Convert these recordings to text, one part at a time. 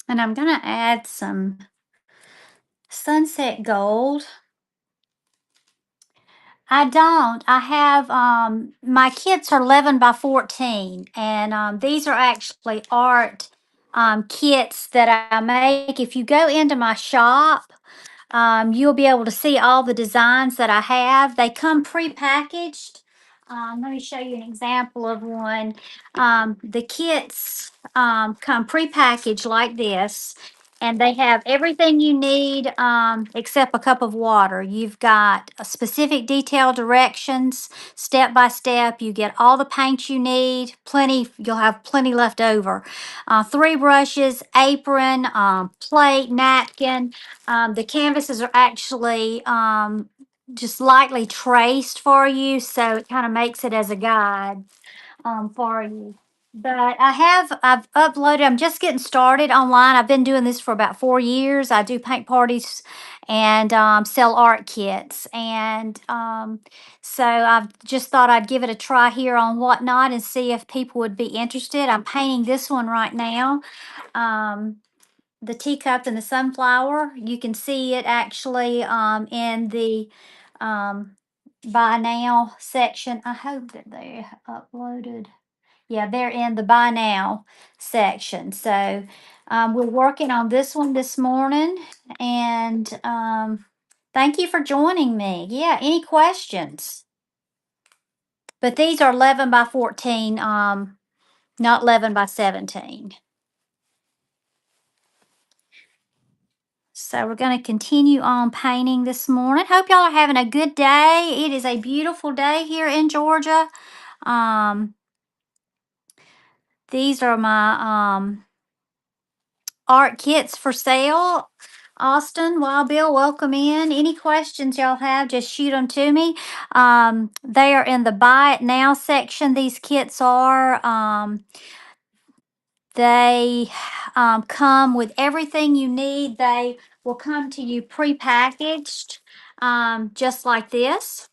And I'm gonna add some sunset gold. I don't. I have my kits are 11 by 14, and these are actually art kits that I make. If you go into my shop, you'll be able to see all the designs that I have. They come pre-packaged. Let me show you an example of one. The kits come pre-packaged like this, and they have everything you need except a cup of water. You've got a specific detailed directions, step by step. You get all the paint you need, plenty, you'll have plenty left over. Three brushes, apron, plate, napkin. The canvases are actually just lightly traced for you, so it kind of makes it as a guide for you. But I've uploaded, I'm just getting started online. I've been doing this for about 4 years. I do paint parties and sell art kits. And so I've just thought I'd give it a try here on Whatnot and see if people would be interested. I'm painting this one right now. Um, the teacup and the sunflower. You can see it actually in the um, buy now section. I hope that they uploaded. Yeah, they're in the buy now section. So we're working on this one this morning. And thank you for joining me. Yeah, any questions? But these are 11 by 14, not 11 by 17. So we're going to continue on painting this morning. Hope y'all are having a good day. It is a beautiful day here in Georgia. Um, these are my art kits for sale. Austin, Wild Bill, welcome in. Any questions y'all have, just shoot them to me. They are in the buy it now section. These kits are. They come with everything you need. They will come to you pre-packaged, just like this.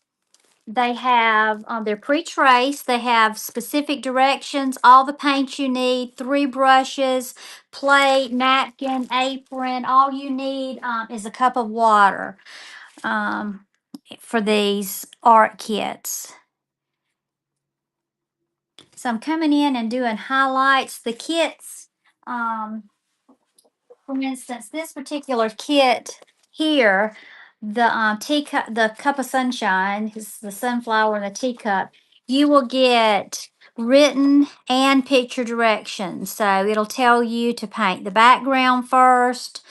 They have, they're pre-traced. They have specific directions, all the paint you need, three brushes, plate, napkin, apron. All you need is a cup of water for these art kits. So I'm coming in and doing highlights. The kits, for instance, this particular kit here, the teacup, the cup of sunshine, is the sunflower and the teacup. You will get written and picture directions. So it'll tell you to paint the background first.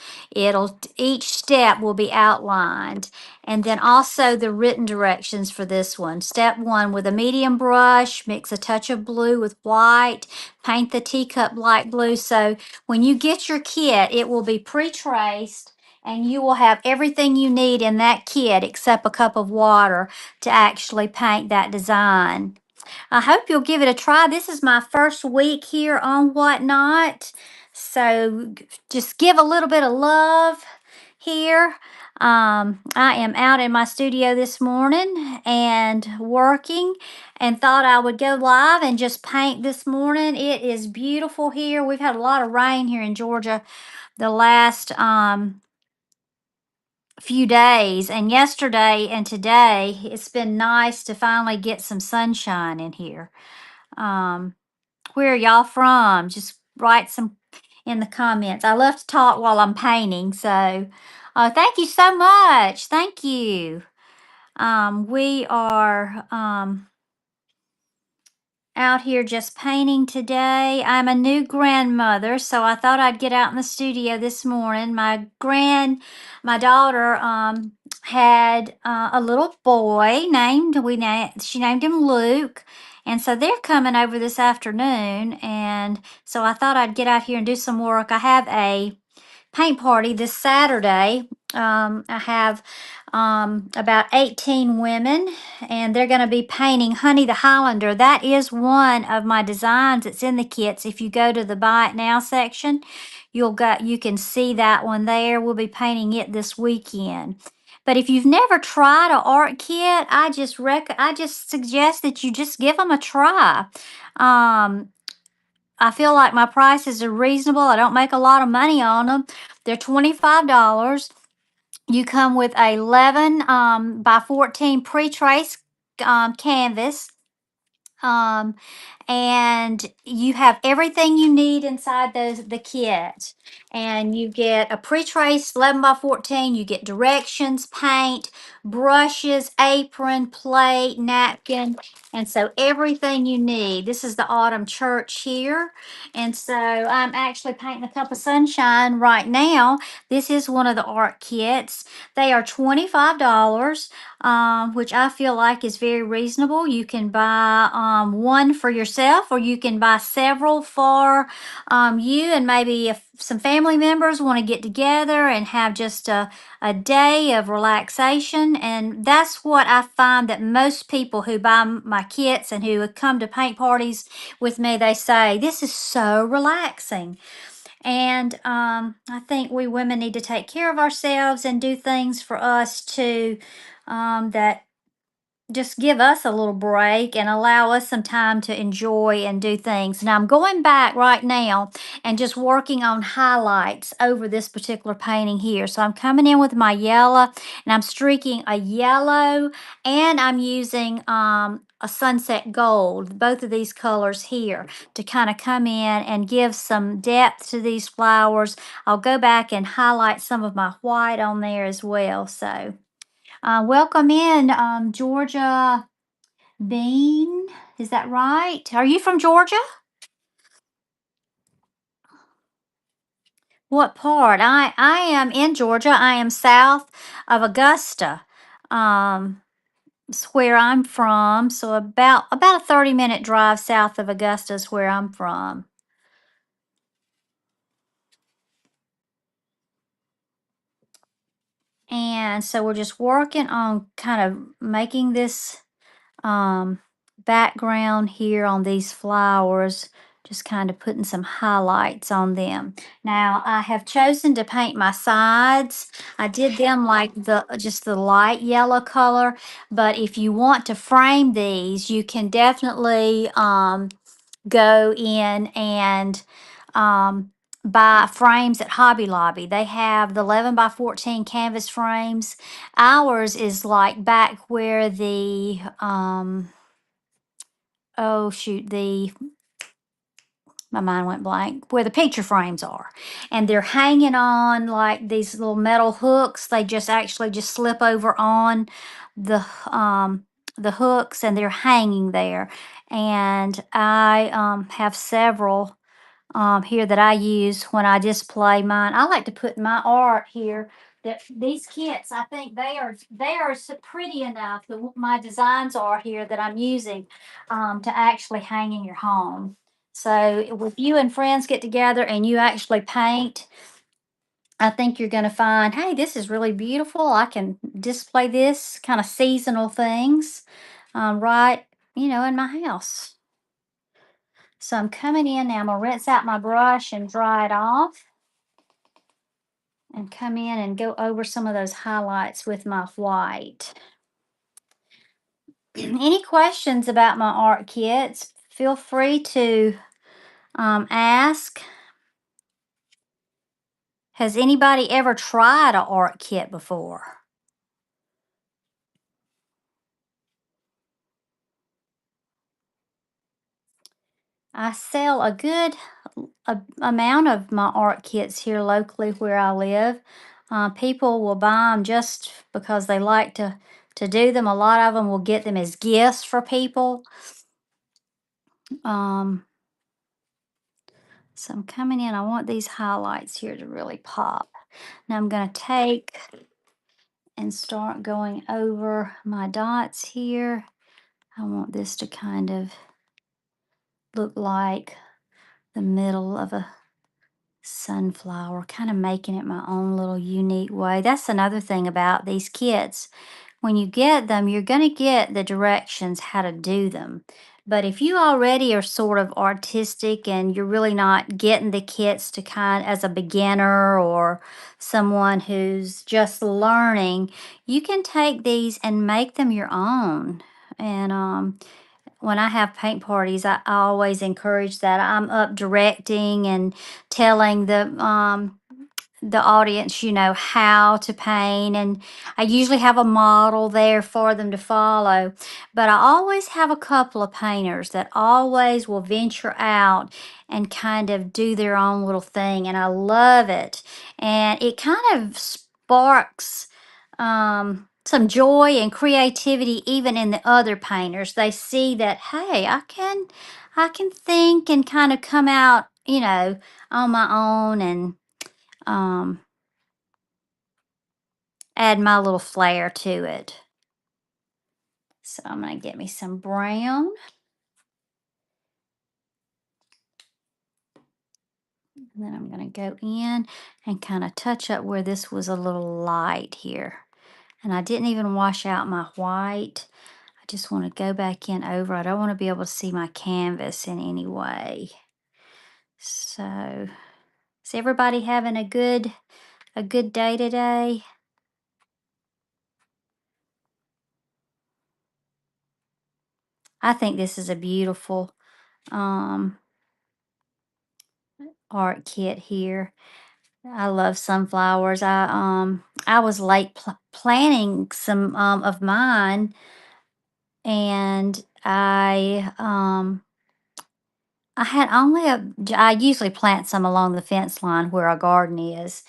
Each step will be outlined. And then also the written directions for this one. Step one, with a medium brush, mix a touch of blue with white, paint the teacup light blue. So when you get your kit, it will be pre-traced and you will have everything you need in that kit except a cup of water to actually paint that design. I hope you'll give it a try. This is my first week here on Whatnot. So just give a little bit of love here. I am out in my studio this morning and working, and thought I would go live and just paint this morning. It is beautiful here. We've had a lot of rain here in Georgia the last few days, and yesterday and today it's been nice to finally get some sunshine in here. Um, where are y'all from? Just write some in the comments. I love to talk while I'm painting, so thank you so much. Thank you. We are out here just painting today. I'm a new grandmother, so I thought I'd get out in the studio this morning. My daughter had a little boy she named him Luke. And so they're coming over this afternoon, and so I thought I'd get out here and do some work. I have a paint party this Saturday. I have about 18 women, and they're going to be painting Honey the Highlander. That is one of my designs that's in the kits. If you go to the Buy It Now section, you can see that one there. We'll be painting it this weekend. But if you've never tried an art kit, I just suggest that you just give them a try. Um, I feel like my prices are reasonable. I don't make a lot of money on them. They're $25. You come with a 11 by 14 pre-trace canvas. Um, and you have everything you need inside the kit. And you get a pre-traced 11 by 14. You get directions, paint, brushes, apron, plate, napkin, and so everything you need. This is the autumn church here, and so I'm actually painting a cup of sunshine right now. This is one of the art kits. They are $25, which I feel like is very reasonable. You can buy one for yourself, or you can buy several for you, and maybe if some family members want to get together and have just a day of relaxation. And that's what I find that most people who buy my kits and who come to paint parties with me, they say, this is so relaxing. And I think we women need to take care of ourselves and do things for us too, that just give us a little break and allow us some time to enjoy and do things. Now I'm going back right now and just working on highlights over this particular painting here. So I'm coming in with my yellow and I'm streaking a yellow, and I'm using a sunset gold, both of these colors here, to kind of come in and give some depth to these flowers. I'll go back and highlight some of my white on there as well. So welcome in, Georgia Bean. Is that right? Are you from Georgia? What part? I am in Georgia. I am south of Augusta. It's where I'm from. So about a 30-minute drive south of Augusta is where I'm from. And so we're just working on kind of making this um, background here on these flowers, just kind of putting some highlights on them. Now I have chosen to paint my sides. I did them like just the light yellow color, but if you want to frame these, you can definitely go in and buy frames at Hobby Lobby. They have the 11 by 14 canvas frames. Ours is like back where the oh shoot, the my mind went blank, where the picture frames are. And they're hanging on like these little metal hooks. They just actually just slip over on the hooks, and they're hanging there. And I have several here that I use when I display mine. I like to put my art here. That these kits, I think they are so pretty enough. My designs are here that I'm using to actually hang in your home. So if you and friends get together and you actually paint, I think you're going to find, hey, this is really beautiful. I can display this kind of seasonal things right, in my house. So I'm coming in now. I'm gonna rinse out my brush and dry it off, and come in and go over some of those highlights with my white. Any questions about my art kits, feel free to ask. Has anybody ever tried an art kit before? I sell a good amount of my art kits here locally where I live. People will buy them just because they like to do them. A lot of them will get them as gifts for people. Um, so I'm coming in. I want these highlights here to really pop. Now I'm going to take and start going over my dots here. I want this to kind of look like the middle of a sunflower, kind of making it my own little unique way. That's another thing about these kits. When you get them, you're going to get the directions how to do them. But if you already are sort of artistic and you're really not getting the kits to kind as a beginner or someone who's just learning, you can take these and make them your own. And when I have paint parties, I always encourage that. I'm up directing and telling the audience, how to paint, and I usually have a model there for them to follow. But I always have a couple of painters that always will venture out and kind of do their own little thing, and I love it. And it kind of sparks some joy and creativity even in the other painters. They see that, hey, I can think and kind of come out, on my own, and um, add my little flair to it. So I'm going to get me some brown. And then I'm going to go in and kind of touch up where this was a little light here. And I didn't even wash out my white. I just want to go back in over. I don't want to be able to see my canvas in any way. So is everybody having a good day today? I think this is a beautiful um art kit here. I love sunflowers. I was late planting some of mine, and I had only I usually plant some along the fence line where our garden is,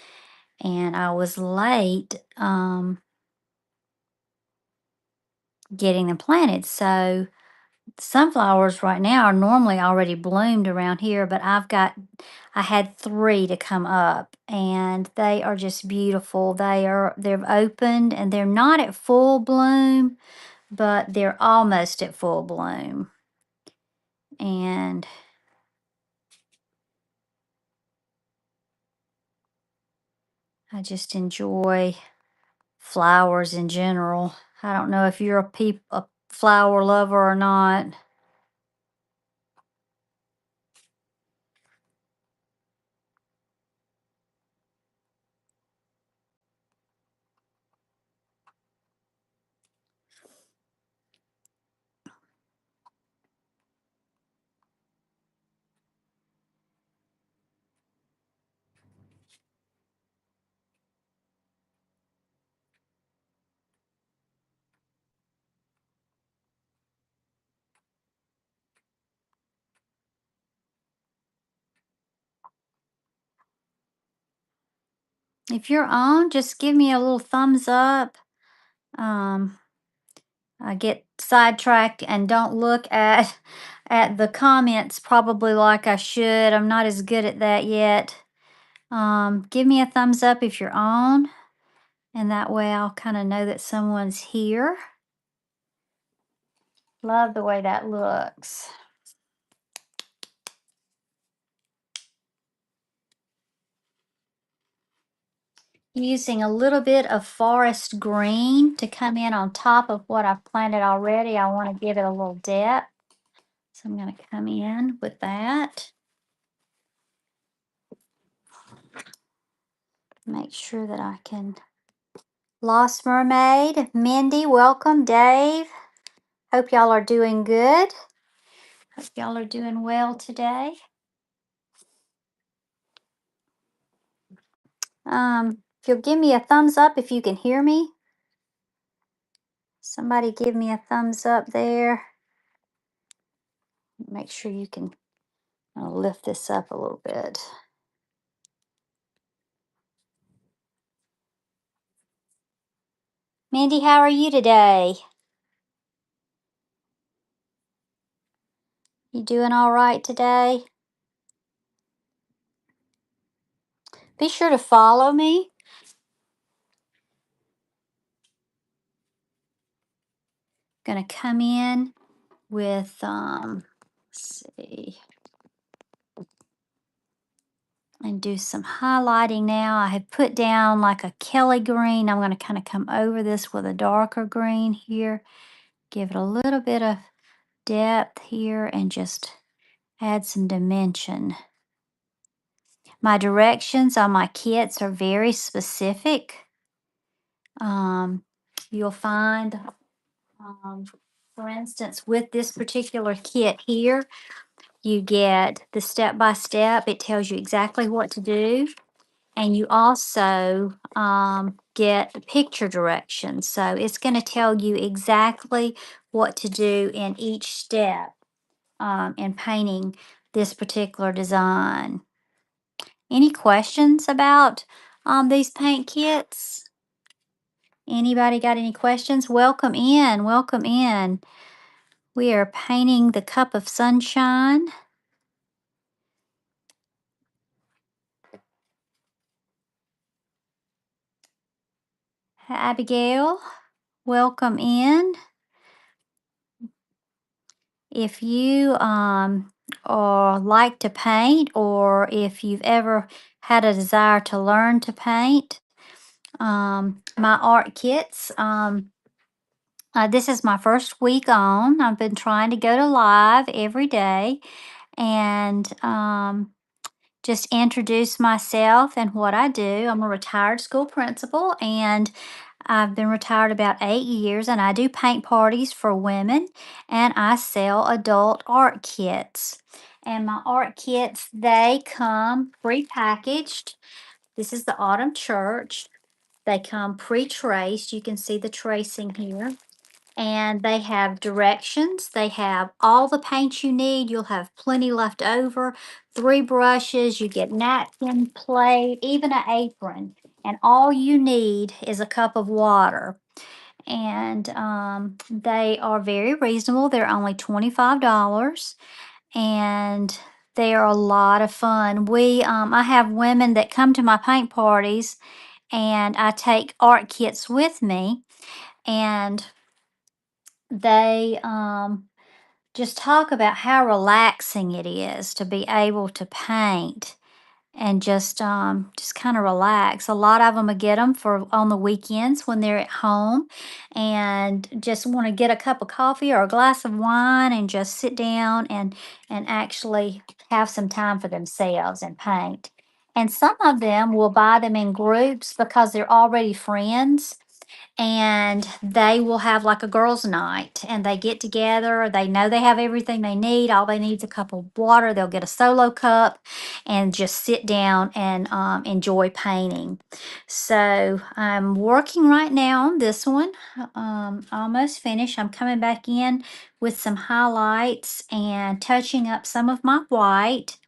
and I was late getting them planted. So sunflowers right now are normally already bloomed around here, but I had three to come up, and they are just beautiful. They've opened, and they're not at full bloom, but they're almost at full bloom. And I just enjoy flowers in general. I don't know if you're a flower lover or not. If you're on, just give me a little thumbs up. Um, I get sidetracked and don't look at at the comments probably like I should. I'm not as good at that yet. Give me a thumbs up if you're on, and that way I'll kind of know that someone's here. Love the way that looks. Using a little bit of forest green to come in on top of what I've planted already. I want to give it a little depth. So I'm going to come in with that. Make sure that I can. Lost Mermaid, Mindy, welcome. Dave, hope y'all are doing good. Hope y'all are doing well today. If you'll give me a thumbs up if you can hear me. Somebody give me a thumbs up there. Make sure you can. I'll lift this up a little bit. Mindy, how are you today? You doing all right today? Be sure to follow me. Gonna come in with let's see, and do some highlighting now. I have put down like a Kelly green. I'm gonna kind of come over this with a darker green here. Give it a little bit of depth here and just add some dimension. My directions on my kits are very specific. Um, you'll find um, for instance, with this particular kit here, you get the step by step. It tells you exactly what to do. And you also get the picture directions. So it's going to tell you exactly what to do in each step in painting this particular design. Any questions about these paint kits? Anybody got any questions? Welcome in. Welcome in. We are painting the cup of sunshine. Abigail, welcome in. If you or like to paint, or if you've ever had a desire to learn to paint, my art kits. This is my first week on. I've been trying to go to live every day and just introduce myself and what I do. I'm a retired school principal, and I've been retired about 8 years, and I do paint parties for women, and I sell adult art kits. And my art kits, they come pre-packaged. This is the Autumn Church. They come pre-traced. You can see the tracing here. And they have directions. They have all the paint you need. You'll have plenty left over. 3 brushes. You get napkin, plate, even an apron. And all you need is a cup of water. And they are very reasonable. They're only $25, and they are a lot of fun. I have women that come to my paint parties, and I take art kits with me, and they just talk about how relaxing it is to be able to paint and just kind of relax. A lot of them get them for on the weekends when they're at home and just want to get a cup of coffee or a glass of wine and just sit down and actually have some time for themselves and paint. And some of them will buy them in groups because they're already friends, and they will have like a girls' night, and they get together. They know they have everything they need. All they need is a cup of water. They'll get a solo cup and just sit down and enjoy painting. So I'm working right now on this one. Almost finished. I'm coming back in with some highlights and touching up some of my white,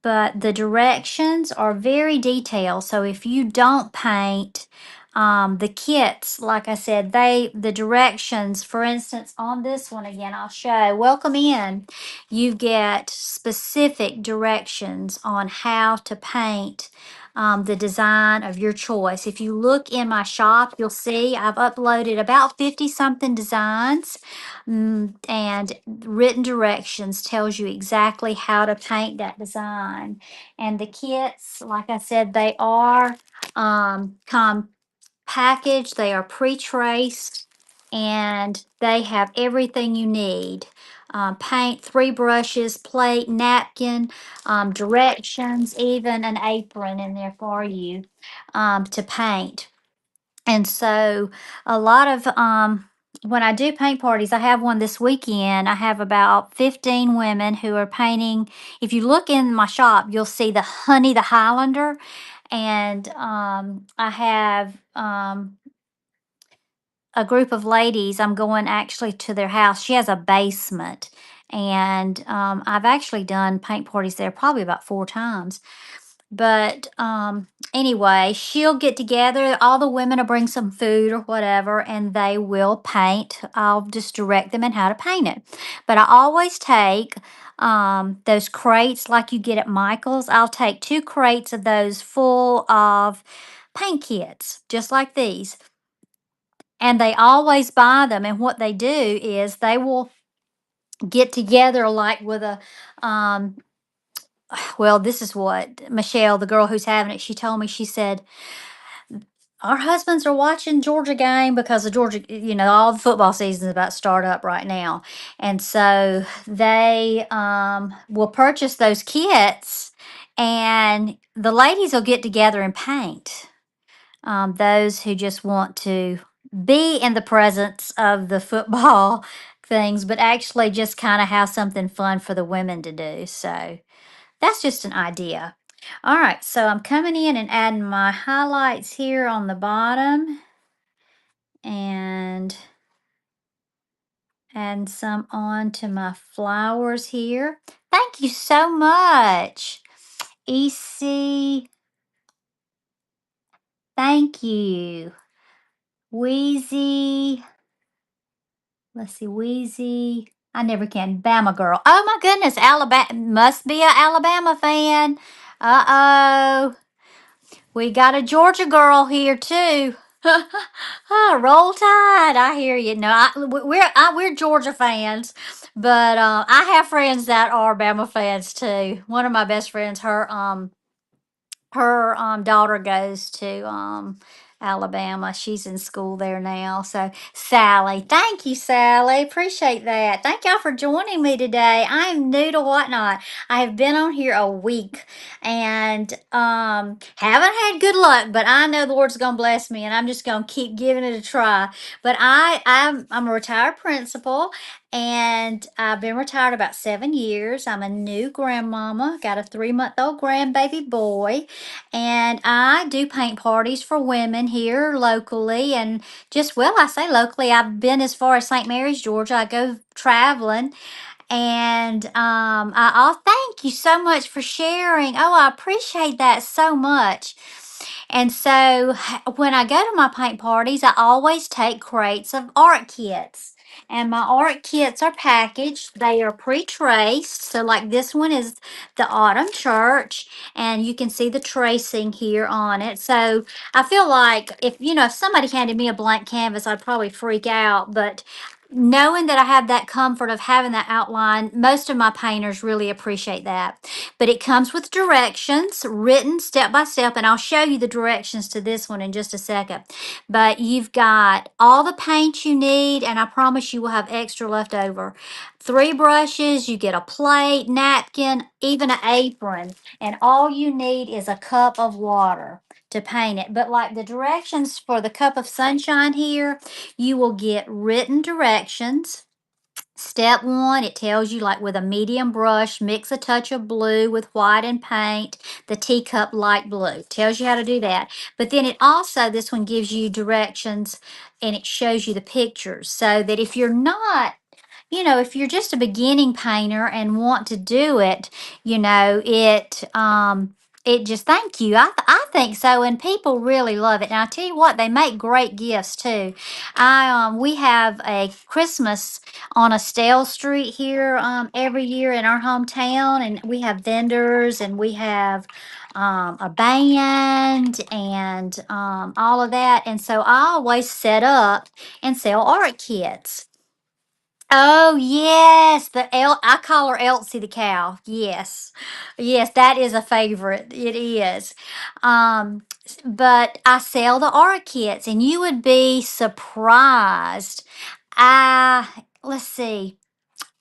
but the directions are very detailed. So if you don't paint, the kits, like I said, the directions, for instance, on this one again, I'll show. Welcome in. You get specific directions on how to paint the design of your choice. If you look in my shop, you'll see I've uploaded about 50 something designs. And written directions tells you exactly how to paint that design. And the kits, like I said, they are come packaged, they are pre-traced, and they have everything you need. Paint, 3 brushes, plate, napkin, directions, even an apron in there for you to paint. And so a lot of when I do paint parties, I have one this weekend. I have about 15 women who are painting. If you look in my shop, you'll see the Honey the Highlander. And I have a group of ladies. I'm going actually to their house. She has a basement. And I've actually done paint parties there probably about 4 times. But anyway, she'll get together. All the women will bring some food or whatever, and they will paint. I'll just direct them in how to paint it. But I always take those crates like you get at Michael's. I'll take 2 crates of those full of paint kits, just like these. And they always buy them. And what they do is they will get together like with a well, this is what Michelle, the girl who's having it, she told me. She said, our husbands are watching Georgia game because the Georgia, all the football season is about to start up right now. And so they will purchase those kits, and the ladies will get together and paint. Those who just want to be in the presence of the football things, but actually just kind of have something fun for the women to do. So that's just an idea. All right, so I'm coming in and adding my highlights here on the bottom and adding some on to my flowers here. Thank you so much, EC. Thank you. Wheezy. Let's see, Wheezy. I never can. Bama girl. Oh my goodness, Alabama must be a Alabama fan. Uh-oh. We got a Georgia girl here too. Oh, roll tide. I hear you. No, we're Georgia fans, but I have friends that are Bama fans too. One of my best friends, her daughter goes to Alabama. She's in school there now. So Sally, thank you, Sally. Appreciate that. Thank y'all for joining me today. I am new to Whatnot. I have been on here a week and haven't had good luck, but I know the Lord's gonna bless me and I'm just gonna keep giving it a try. But I'm a retired principal and I've been retired about 7 years. I'm a new grandmama, got a 3-month-old grandbaby boy, and I do paint parties for women here locally. And just, well, I say locally, I've been as far as St. Mary's, Georgia. I go traveling. And thank you so much for sharing. Oh, I appreciate that so much. And so when I go to my paint parties, I always take crates of art kits. And my art kits are packaged. They are pre-traced. So like this one is the Autumn Church, and you can see the tracing here on it. So I feel like if somebody handed me a blank canvas, I'd probably freak out. But knowing that I have that comfort of having that outline, most of my painters really appreciate that. But it comes with directions written step by step, and I'll show you the directions to this one in just a second. But you've got all the paint you need, and I promise you will have extra left over. 3 brushes, you get a plate, napkin, even an apron, and all you need is a cup of water to paint it. But like the directions for the cup of sunshine here, you will get written directions. Step 1, it tells you like with a medium brush, mix a touch of blue with white and paint the teacup light blue. Tells you how to do that. But then it also, this one gives you directions and it shows you the pictures so that if you're just a beginning painter and want to do it, it just, thank you. I think so, and people really love it. And I tell you what, they make great gifts too. We have a Christmas on Estelle Street here every year in our hometown, and we have vendors and we have a band and all of that. And so I always set up and sell art kits. Oh yes, I call her Elsie the cow. Yes, yes, that is a favorite. It is, but I sell the art kits, and you would be surprised. Let's see.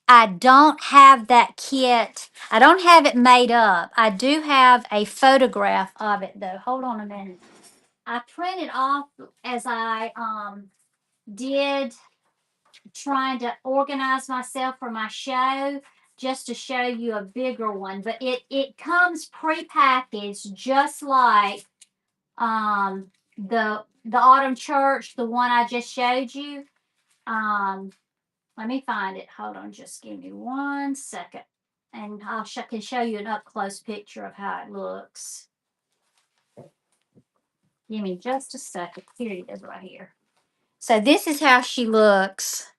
I don't have that kit. I don't have it made up. I do have a photograph of it though. Hold on a minute. I printed off as I did trying to organize myself for my show just to show you a bigger one, but it comes pre-packaged just like the Autumn Church, the one I just showed you. um Let me find it. Hold on, just give me 1 second and can show you an up close picture of how it looks. Give me just a second. Here it is right here. So this is how she looks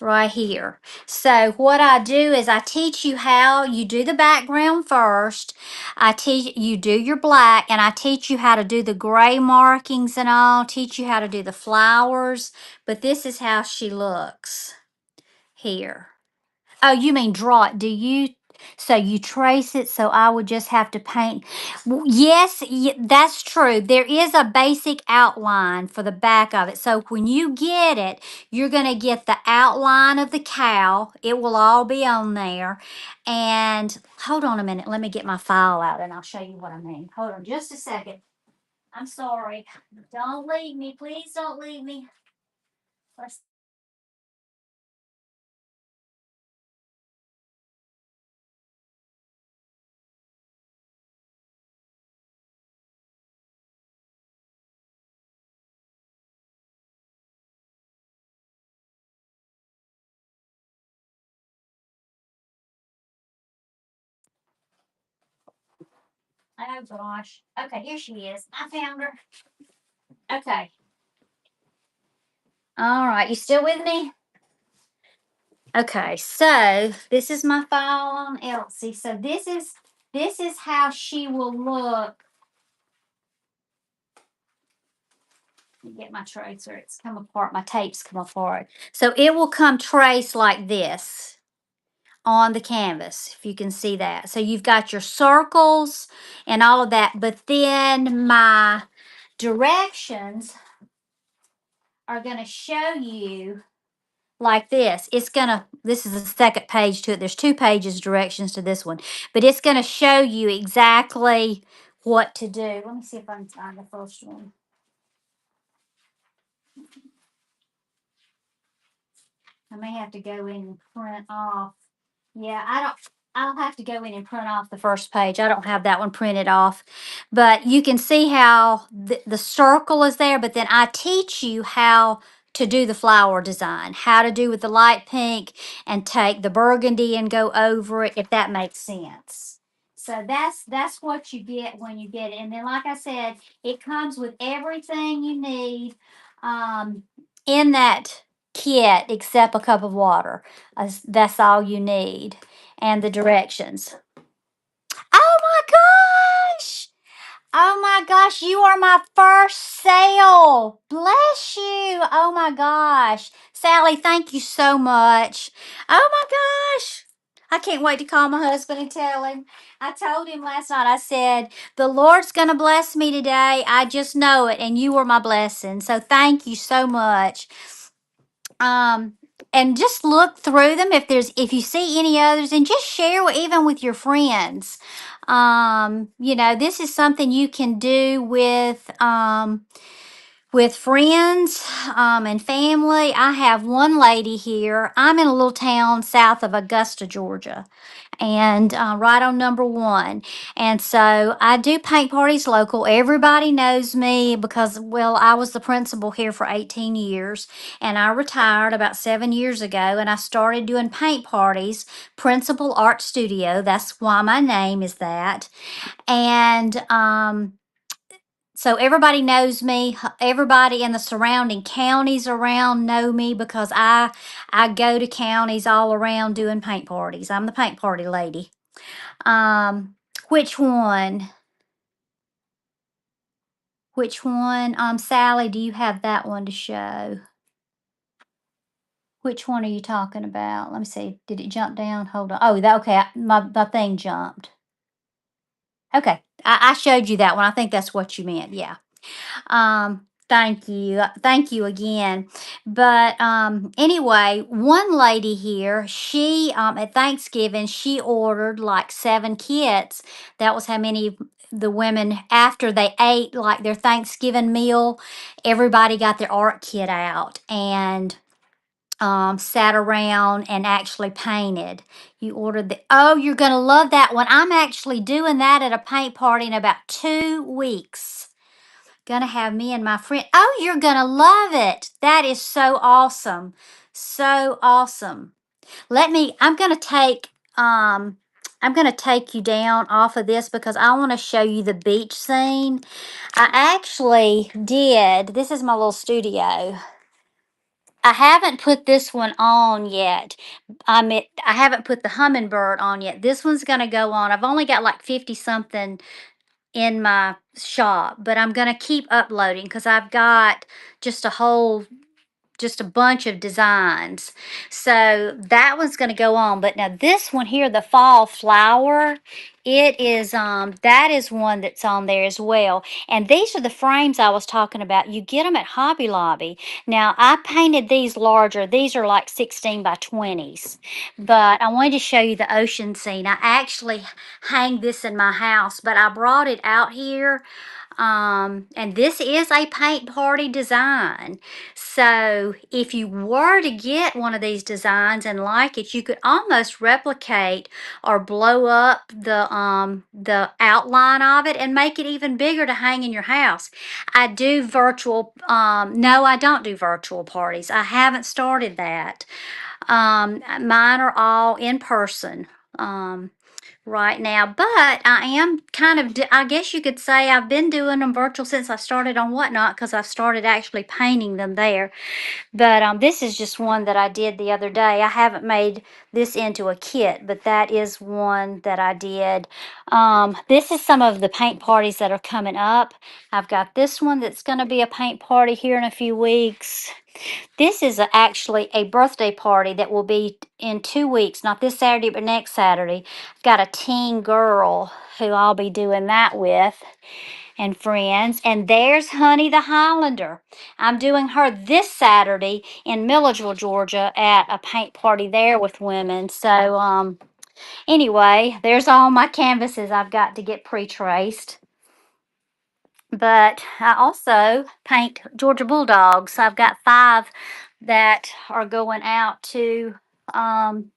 right here. So what I do is I teach you how you do the background first. I teach you do your black, and I teach you how to do the gray markings and all, teach you how to do the flowers. But this is how she looks here. Oh, you mean draw it. Do you? So you trace it, so I would just have to paint. Yes, that's true. There is a basic outline for the back of it. So when you get it, you're going to get the outline of the cow. It will all be on there. And hold on a minute. Let me get my file out and I'll show you what I mean. Hold on just a second. I'm sorry. Don't leave me. Please don't leave me. Let's Oh gosh. Okay, here she is. I found her. Okay. All right, you still with me? Okay, so this is my file on Elsie. So this is how she will look. Let me get my tracer. It's come apart. My tapes come apart. So it will come trace like this on the canvas, if you can see that. So you've got your circles and all of that, but then my directions are going to show you like this. This is the second page to it. There's 2 pages directions to this one, but it's going to show you exactly what to do. Let me see if I can find the first one. I may have to go in and print off. Yeah, I'll have to go in and print off the first page. I don't have that one printed off. But you can see how the circle is there, but then I teach you how to do the flower design, how to do with the light pink and take the burgundy and go over it, if that makes sense. So that's what you get when you get it. And then like I said, it comes with everything you need in that kit except a cup of water. That's all you need. And the directions. Oh my gosh! Oh my gosh, you are my first sale. Bless you. Oh my gosh. Sally, thank you so much. Oh my gosh. I can't wait to call my husband and tell him. I told him last night, I said, the Lord's going to bless me today. I just know it. And you were my blessing. So thank you so much. um and just look through them if you see any others, and just share even with your friends. This is something you can do with friends and family. I have one lady here. I'm in a little town south of Augusta, Georgia, and right on number 1. And so I do paint parties local. Everybody knows me because, well, I was the principal here for 18 years, and I retired about 7 years ago, and I started doing paint parties, Principal Art Studio. That's why my name is that. And so everybody knows me. Everybody in the surrounding counties around know me because I go to counties all around doing paint parties. I'm the paint party lady. Um, which one? Which one? Sally, do you have that one to show? Which one are you talking about? Let me see. Did it jump down? Hold on. Oh, okay. My thing jumped. Okay. I showed you that one. I think that's what you meant. Yeah. Thank you. Thank you again. But anyway, one lady here, she at Thanksgiving, she ordered like 7 kits. That was how many the women, after they ate like their Thanksgiving meal, everybody got their art kit out and sat around and actually painted. You ordered you're going to love that one. I'm actually doing that at a paint party in about 2 weeks. Gonna have me and my friend. Oh, you're gonna love it. That is so awesome. So awesome. I'm gonna take you down off of this because I want to show you the beach scene. I actually did. This is my little studio. I haven't put this one on yet. I haven't put the hummingbird on yet. This one's gonna go on. I've only got like 50 something in my shop, but I'm going to keep uploading because I've got just just a bunch of designs. So that one's going to go on. But now this one here, the fall flower, it is that is one that's on there as well. And these are the frames I was talking about. You get them at Hobby Lobby. Now I painted these larger. These are like 16 by 20s. But I wanted to show you the ocean scene. I actually hang this in my house, but I brought it out here. And this is a paint party design. So if you were to get one of these designs and like it, you could almost replicate or blow up the outline of it and make it even bigger to hang in your house. I do virtual, no, I don't do virtual parties. I haven't started that. Mine are all in person. um, right now. But I am kind of, I guess you could say I've been doing them virtual since I started on Whatnot because I've started actually painting them there. But this is just one that I did the other day. I haven't made this into a kit, but that is one that I did. This is some of the paint parties that are coming up. I've got this one that's going to be a paint party here in a few weeks. This is actually a birthday party that will be in 2 weeks, not this Saturday, but next Saturday. I've got a teen girl who I'll be doing that with and friends. And there's Honey the Highlander. I'm doing her this Saturday in Milledgeville, Georgia at a paint party there with women. So, anyway, there's all my canvases I've got to get pre-traced. But I also paint Georgia Bulldogs. I've got 5 that are going out to um,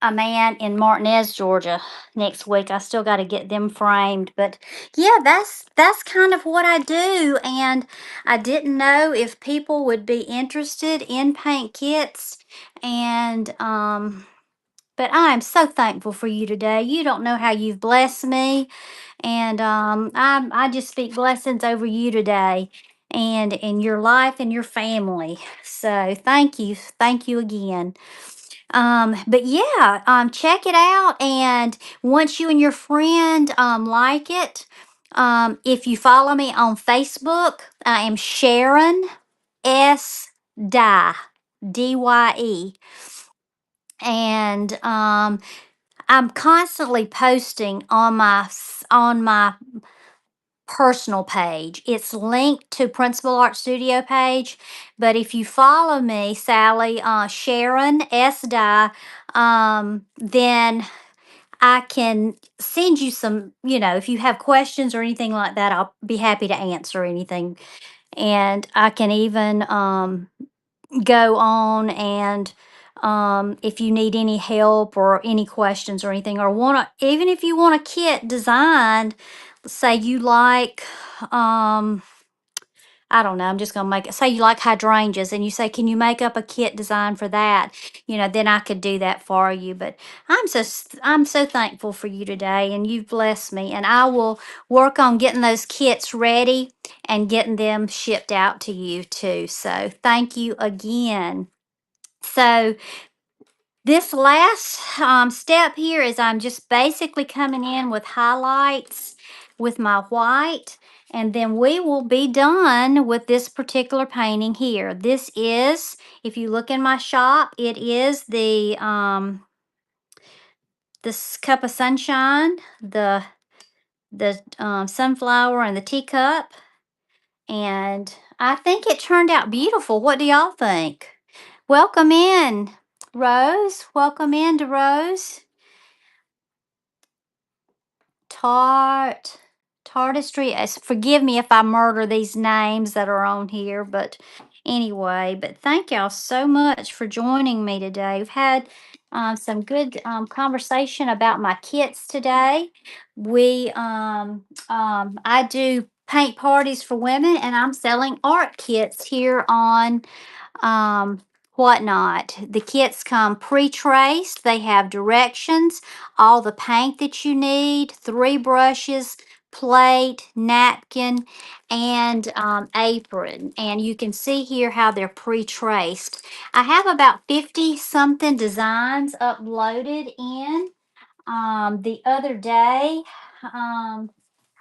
a man in Martinez, Georgia next week. I still got to get them framed, but yeah, that's kind of what I do. And I didn't know if people would be interested in paint kits, and but I am so thankful for you today. You don't know how you've blessed me, and I just speak blessings over you today, and in your life and your family. So thank you again. But yeah, check it out, and once you and your friend like it, if you follow me on Facebook, I am Sharon S. Dye, DYE, and I'm constantly posting on my personal page. It's linked to Principal Art Studio page, but if you follow me, Sally, Sharon S. Dye, then I can send you some, if you have questions or anything like that, I'll be happy to answer anything. And I can even go on and if you need any help or any questions or anything, or even if you want a kit designed, say you like, I don't know, I'm just gonna make it, say you like hydrangeas and you say, can you make up a kit design for that? Then I could do that for you. But I'm so thankful for you today, and you've blessed me, and I will work on getting those kits ready and getting them shipped out to you too. So thank you again. So this last step here is I'm just basically coming in with highlights with my white, and then we will be done with this particular painting here. This is, if you look in my shop, it is this cup of sunshine, the sunflower and the teacup, and I think it turned out beautiful. What do y'all think? Welcome in, Rose. Welcome in to Rose. Tartistry. Forgive me if I murder these names that are on here, but anyway, but thank y'all so much for joining me today. We've had some good conversation about my kits today. I do paint parties for women, and I'm selling art kits here on um, Whatnot. The kits come pre-traced. They have directions, all the paint that you need, 3 brushes, plate, napkin, and apron. And you can see here how they're pre-traced. I have about 50 something designs uploaded in. The other day, um,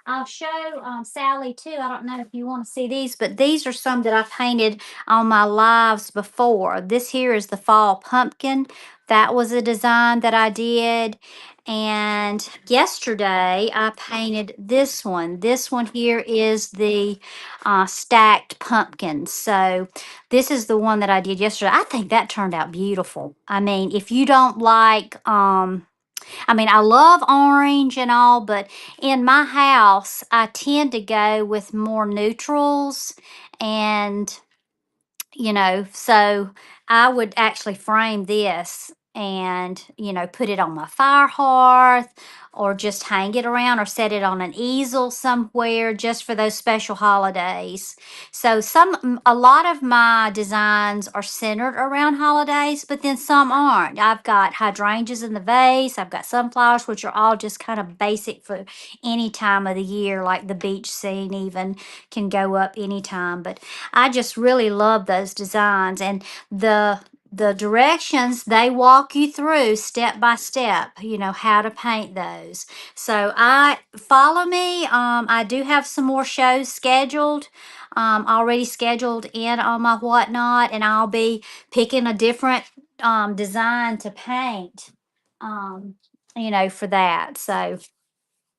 I'll show Sally too. I don't know if you want to see these, but these are some that I painted on my lives before. This here is the fall pumpkin. That was a design that I did. And yesterday I painted this one. This one here is the stacked pumpkins. So this is the one that I did yesterday. I think that turned out beautiful. I mean, if you don't like I love orange and all, but in my house, I tend to go with more neutrals. And, so I would actually frame this and, put it on my fire hearth or just hang it around or set it on an easel somewhere just for those special holidays. So a lot of my designs are centered around holidays, but then some aren't. I've got hydrangeas in the vase. I've got sunflowers, which are all just kind of basic for any time of the year, like the beach scene even can go up anytime. But I just really love those designs, and the directions they walk you through step by step, how to paint those. So I follow me. I do have some more shows scheduled, already scheduled in on my whatnot, and I'll be picking a different design to paint, um, for that. So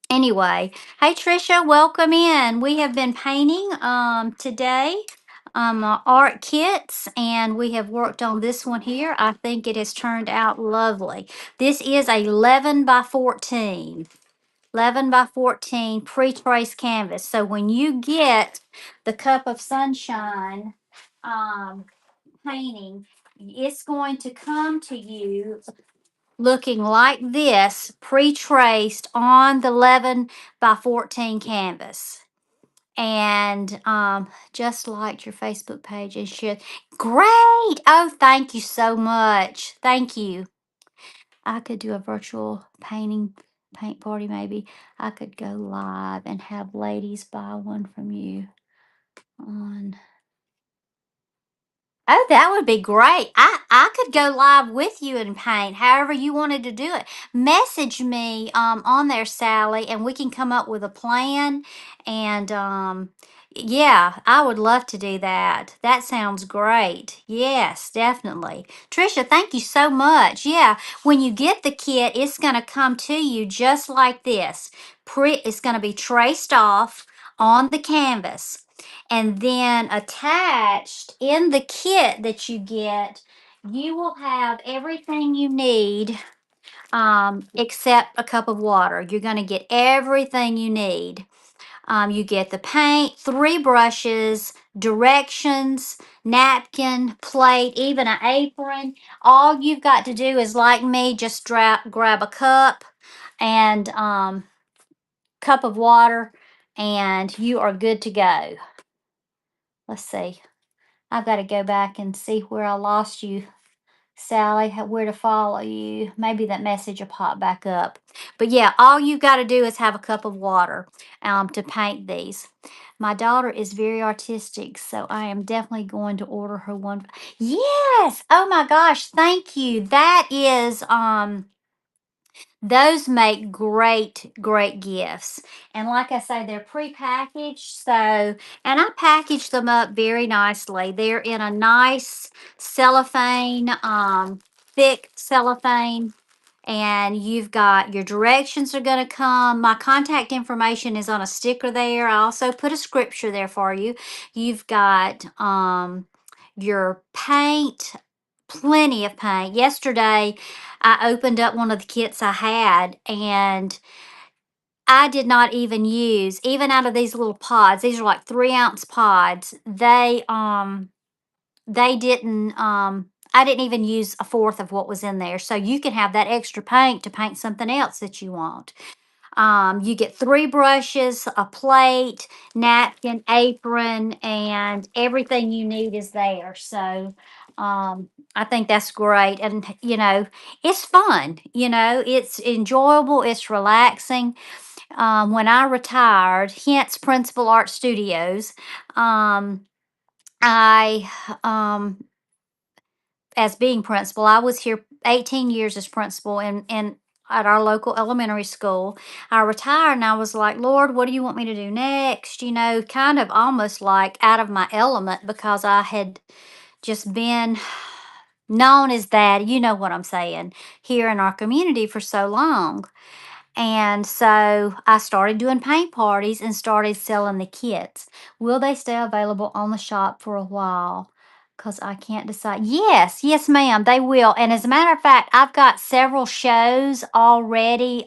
anyway, hey Trisha, welcome in. We have been painting today art kits, and we have worked on this one here. I think it has turned out lovely. This is a 11 by 14. 11 by 14 pre-trace canvas. So when you get the Cup of Sunshine um, painting, it's going to come to you looking like this, pre-traced on the 11 by 14 canvas. And just liked your Facebook page and share. Great. Oh, thank you so much. Thank you. I could do a virtual paint party maybe. I could go live and have ladies buy one from you on. Oh, that would be great. I could go live with you and paint however you wanted to do it. Message me on there, Sally, and we can come up with a plan. And yeah, I would love to do that. That sounds great. Yes, definitely. Trisha, thank you so much. Yeah, when you get the kit, it's going to come to you just like this. It's going to be traced off on the canvas. And then attached in the kit that you get, you will have everything you need except a cup of water. You're going to get everything you need. You get the paint, 3 brushes, directions, napkin, plate, even an apron. All you've got to do is, like me, just grab a cup and cup of water, and you are good to go. Let's see. I've got to go back and see where I lost you, Sally, where to follow you. Maybe that message will pop back up. But yeah, all you got to do is have a cup of water to paint these. My daughter is very artistic, so I am definitely going to order her one. Yes. Oh my gosh. Thank you. That is, those make great, great gifts. And like I say, they're pre-packaged. So, and I package them up very nicely. They're in a nice cellophane, thick cellophane. And you've got your directions are going to come. My contact information is on a sticker there. I also put a scripture there for you. You've got your paint, plenty of paint. Yesterday, I opened up one of the kits I had, and I did not even use, even out of these little pods, these are like 3-ounce pods. They didn't, I didn't even use a fourth of what was in there. So you can have that extra paint to paint something else that you want. You get 3 brushes, a plate, napkin, apron, and everything you need is there. So I think that's great. And, it's fun. It's enjoyable, it's relaxing. When I retired, hence Principal Art Studios, I as being principal, I was here 18 years as principal in at our local elementary school. I retired and I was like, Lord, what do you want me to do next? Kind of almost like out of my element because I had just been known as that, you know what I'm saying, here in our community for so long. And so I started doing paint parties and started selling the kits. Will they stay available on the shop for a while? Because I can't decide. Yes, yes, ma'am, they will. And as a matter of fact, I've got several shows already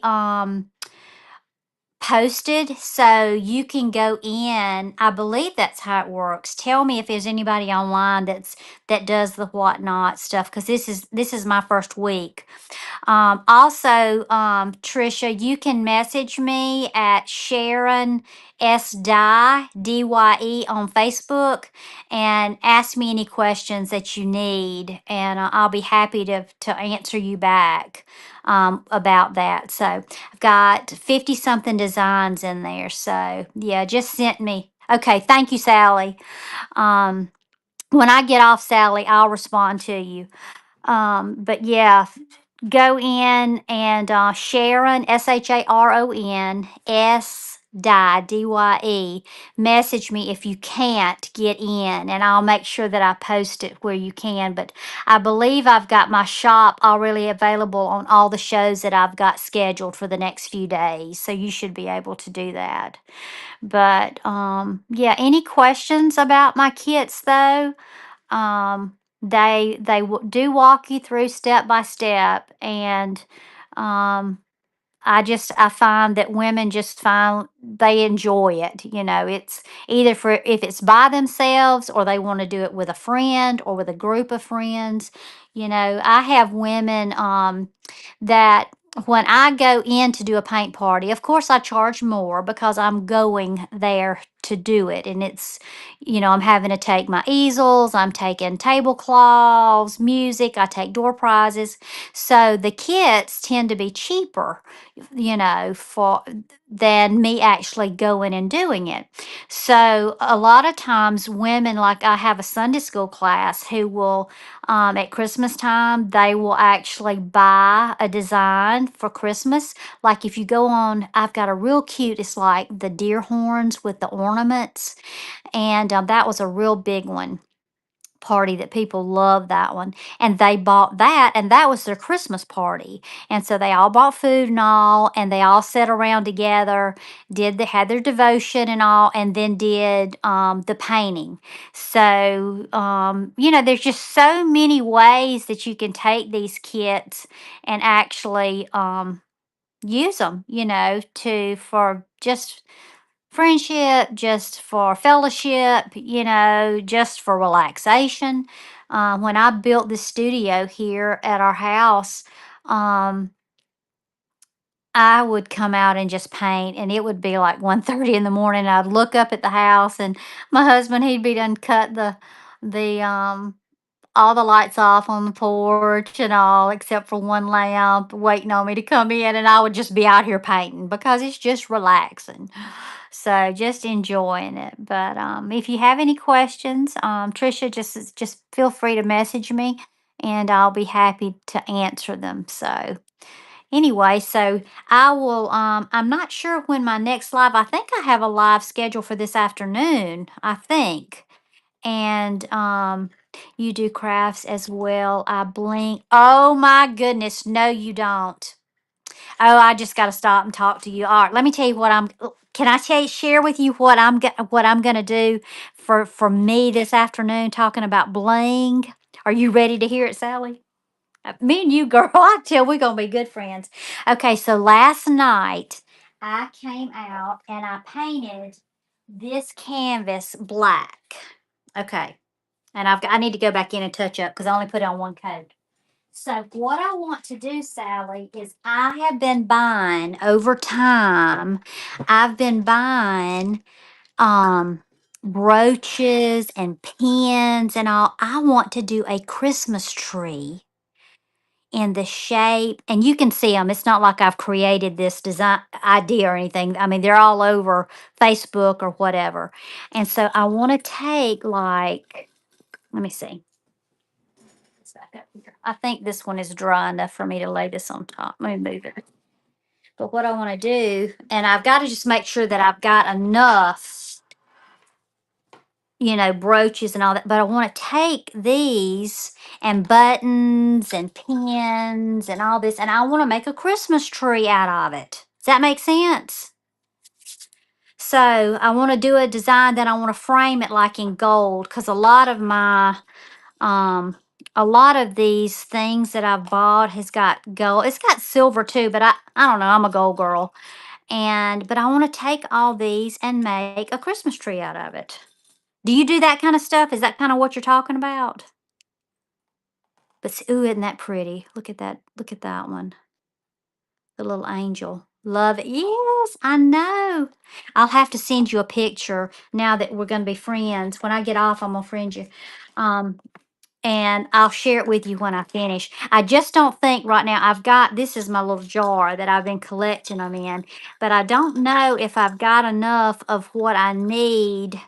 posted, so you can go in. I believe that's how it works. Tell me if there's anybody online that does the whatnot stuff, because this is my first week. Also, Trisha, you can message me at Sharon S. Dye on Facebook, and ask me any questions that you need, and I'll be happy to answer you back about that. So I've got 50 something designs in there. So yeah, just sent me. Okay, thank you, Sally. Um, when I get off, Sally, I'll respond to you. But yeah, go in and Sharon, SHARON, Dye, message me if you can't get in, and I'll make sure that I post it where you can. But I believe I've got my shop already available on all the shows that I've got scheduled for the next few days. So you should be able to do that. But yeah, any questions about my kits though? Do walk you through step by step, and um, I find that women just find they enjoy it. It's either for if it's by themselves, or they want to do it with a friend or with a group of friends. I have women that when I go in to do a paint party, of course I charge more because I'm going there to do it. And I'm having to take my easels, I'm taking tablecloths, music, I take door prizes. So the kits tend to be cheaper, for than me actually going and doing it. So a lot of times women, like I have a Sunday school class who will at Christmas time, they will actually buy a design for Christmas. Like if you go on, I've got a real cute, it's like the deer horns with the ornaments. And that was a real big one party that people love that one, and they bought that, and that was their Christmas party. And so they all bought food and all, and they all sat around together, had their devotion and all, and then did the painting. So there's just so many ways that you can take these kits and actually use them, to for just friendship, just for fellowship, just for relaxation. When I built the studio here at our house, um, I would come out and just paint, and it would be like 1:30 in the morning. I'd look up at the house, and my husband, he'd be done cut the all the lights off on the porch and all, except for one lamp, waiting on me to come in, and I would just be out here painting because it's just relaxing. So just enjoying it. But if you have any questions, Trisha, just feel free to message me, and I'll be happy to answer them. So anyway, so I will. I'm not sure when my next live. I think I have a live schedule for this afternoon. I think. And you do crafts as well. I blink. Oh my goodness. No, you don't. Oh, I just got to stop and talk to you. All right, let me tell you what I'm. Can I share with you what I'm gonna do for me this afternoon? Talking about bling. Are you ready to hear it, Sally? Me and you, girl. I tell we're gonna be good friends. Okay, so last night I came out and I painted this canvas black. Okay, and I need to go back in and touch up because I only put on one coat. So what I want to do, Sally, is I have been buying over time. I've been buying um brooches and pins and all. I want to do a Christmas tree in the shape, and you can see them. It's not like I've created this design idea or anything. I mean, they're all over Facebook or whatever. And so I want to take like, let me see. It's back up here. I think this one is dry enough for me to lay this on top. Let me move it. But what I want to do, and I've got to just make sure that I've got enough, brooches and all that. But I want to take these and buttons and pins and all this, and I want to make a Christmas tree out of it. Does that make sense? So I want to do a design that I want to frame it like in gold, because um a lot of these things that I've bought has got gold. It's got silver too, but I don't know. I'm a gold girl. And but I want to take all these and make a Christmas tree out of it. Do you do that kind of stuff? Is that kind of what you're talking about? But ooh, isn't that pretty? Look at that. Look at that one. The little angel. Love it. Yes, I know. I'll have to send you a picture now that we're going to be friends. When I get off, I'm going to friend you. Um, and I'll share it with you when I finish. I just don't think right now I've got this is my little jar that I've been collecting them in, but I don't know if I've got enough of what I need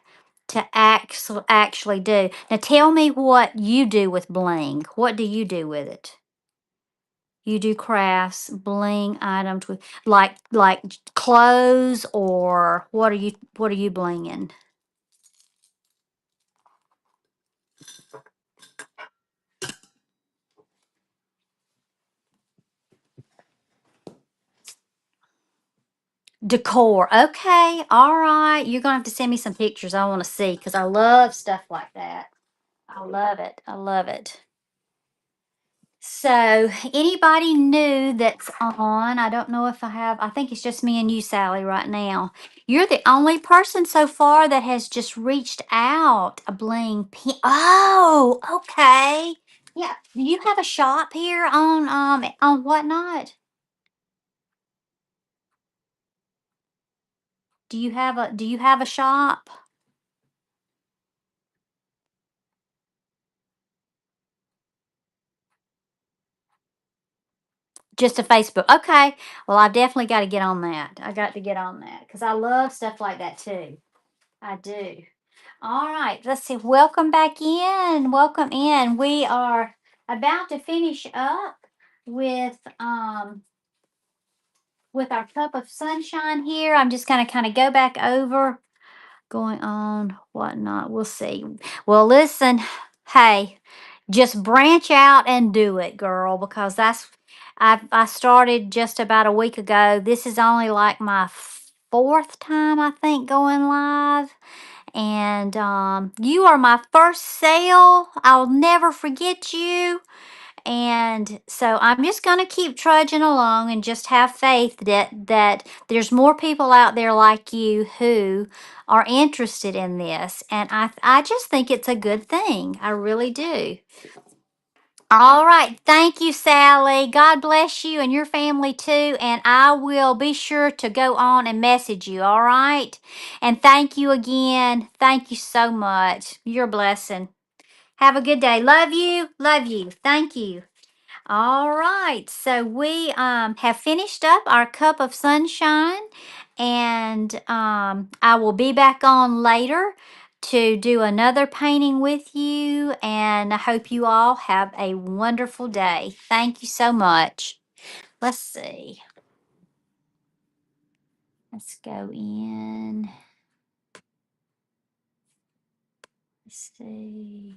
to actually do. Now tell me what you do with bling. What do you do with it? You do crafts, bling items with like clothes, or what are you blinging? Decor. Okay. All right. You're going to have to send me some pictures. I want to see because I love stuff like that. I love it. I love it. So, anybody new that's on, I don't know if I have, I think it's just me and you, Sally, right now. You're the only person so far that has just reached out a bling pin. Oh, okay. Yeah. Do you have a shop here on whatnot? Do you have a shop? Just a Facebook. Okay. Well, I've definitely got to get on that. I got to get on that because I love stuff like that too. I do. All right. Let's see. Welcome back in. Welcome in. We are about to finish up with um with our cup of sunshine here. I'm just gonna kind of go back over going on, whatnot. We'll see. Well, listen, hey, just branch out and do it, girl, because I started just about a week ago. This is only like my fourth time, I think, going live. And you are my first sale. I'll never forget you. And so I'm just going to keep trudging along and just have faith that there's more people out there like you who are interested in this. And I just think it's a good thing. I really do. All right. Thank you, Sally. God bless you and your family too. And I will be sure to go on and message you. All right. And thank you again. Thank you so much. You're a blessing. Have a good day. Love you. Love you. Thank you. All right, so we have finished up our cup of sunshine, and I will be back on later to do another painting with you. And I hope you all have a wonderful day. Thank you so much. Let's see. Let's go in. Let's see.